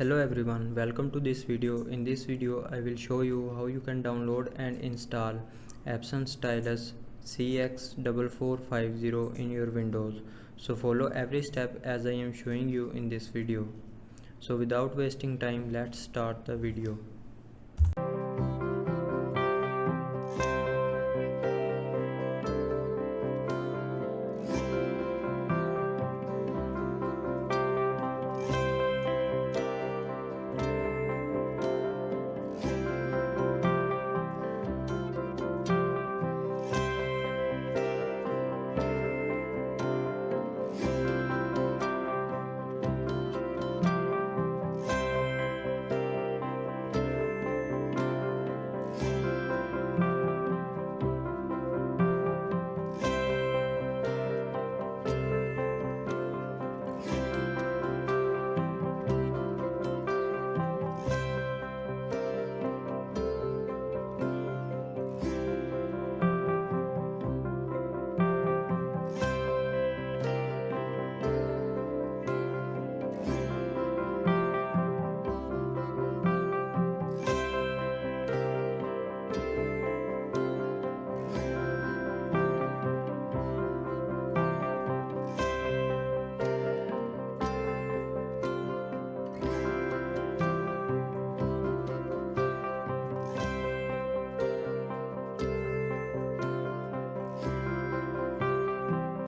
Hello everyone, welcome to this video. In this video I will show you how you can download and install Epson Stylus CX4450 in your Windows. So follow every step as I am showing you in this video. So without wasting time, let's start the video.